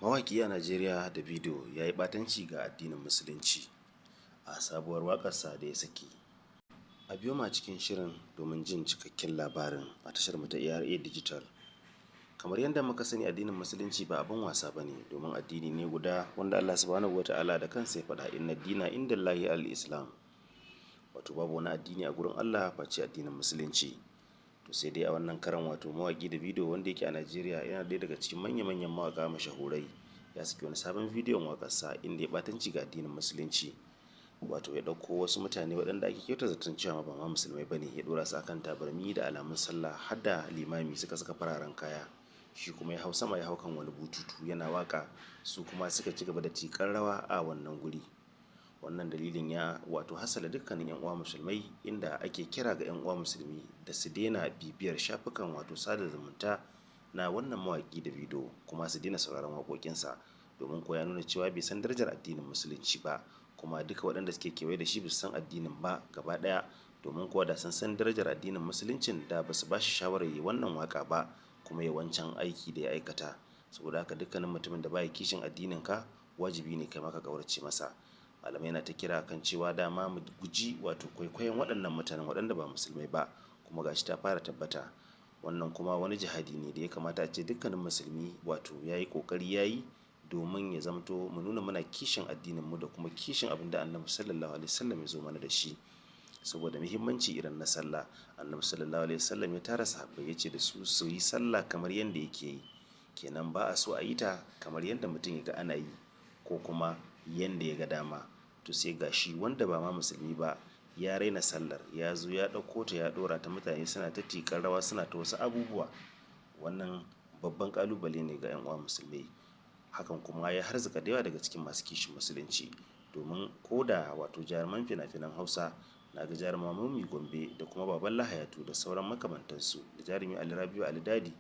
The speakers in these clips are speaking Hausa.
Mawaƙi a Najeriya Davido ya yi ɓatanci ga addinin Musulunci a sabuwar waƙarsa da ya saki. A biyo ma cikin shirin domin jin cikakken labarin a tashar mu ta ARA Digital. Kamar yadda muka sani, addinin Musulunci ba abin wasa ba ne, domin addini ne guda wanda Allah Subhanahu wa ta'ala da kansa ya faɗa, inna dina indallahi al-Islam. Wato babu wani addini a gurin Allah face addinin Musulunci. To sai dai a wannan karan mawaƙi Davido wanda yake a Najeriya, yana ɗaya daga cikin manya-manyan mawaƙa mashahurai, ya saki wani sabon bidiyon waƙarsa inda ya ɓatanci ga addinin Musulunci. Wato ya ɗauko wasu mutane waɗanda ake kyauta zaton cewa ba ma musulmai ba ne, ya ɗora su akan tabarmi da alamun sallah har da limami suka saka fararen kaya. Shi kuma ya hau sama, ya hau kan wani bututu yana waƙa, su kuma suka ci gaba da tiƙar rawa a wannan guri. Wannan dalilin ya hasala dukkanin 'yan uwa musulmai, inda ake kira ga 'yan uwa musulmi da su daina bibiyar shafukan sada zumunta na wannan mawaƙi Davido, kuma su daina sauraron waƙoƙinsa, domin ko ya nuna cewa bai san darajar addinin Musulunci ba, kuma duka waɗanda suke kewaye da shi ba su san addinin ba gaba ɗaya, domin kuwa da sun san darajar addinin Musuluncin da ba su ba shi shawarar yi wannan waƙa ba, kuma ya wancan aiki da ya aikata. Saboda haka dukkanin mutumin da baya kishin addinin ka, wajibi ne kai maka ƙaurace masa. Malamai na ta kira kan cewa dama mu guji kwaikwayon waɗannan mutanen waɗanda ba musulmai ba, kuma gashi ta fara tabbata. Wannan kuma wani jihadi ne da ya kamata a ce dukkanin musulmi ya yi ƙoƙari ya yi, domin ya zamto mu nuna muna kishin addinin mu da kuma kishin abin da Annabi Sallallahu Alaihi Wasallam ya zo mana da shi. Saboda muhimmanci irin na sallah, Annabi Sallallahu Alaihi Wasallam ya tara sahabbai ya ce da su yi sallah kamar yadda yake yi. Kenan ba a so a yi ta kamar yadda mutum ya ga ana yi, ko kuma yanda ya ga dama. To sai ga shi wanda ba ma musulmi ba ya raina sallar, ya zo ya ɗauko ta ya ɗora ta, mutane suna ta tiƙar rawa, suna ta wasu abubuwa. Wannan babban ƙalubale ne ga 'yan uwa musulmai. Hakan kuma ya harzuka da yawa daga cikin masu kishin Musulunci, domin ko da jaruman fina-finan Hausa, na ga jaruman Mummy Gombe da kuma Baballa Hayatu da sauran makamantansu, da jarumi Ali Rabiu Ali Dadi,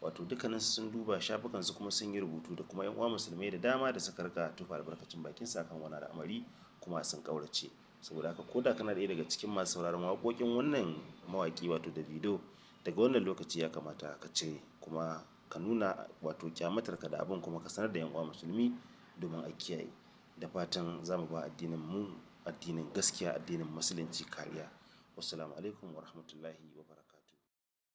dukkaninsu sun duba shafukansu kuma sun yi rubutu, da kuma 'yan uwa musulmai da dama da suka rika tufa albarkacin bakin sa kan wani al'amari, kuma sun ƙaurace. Saboda haka ko da kana ɗaya daga cikin masu sauraron waƙoƙin wannan mawaƙi Davido, daga wannan lokaci ya kamata ka cire, kuma ka nuna kyamatarka da abin, kuma ka sanar da 'yan uwa musulmi domin a kiyaye. Da fatan za mu ba addinin mu, addinin gaskiya, addinin Musulunci kariya. Wassalamu alaikum wa rahmatullahi wa barakatuh.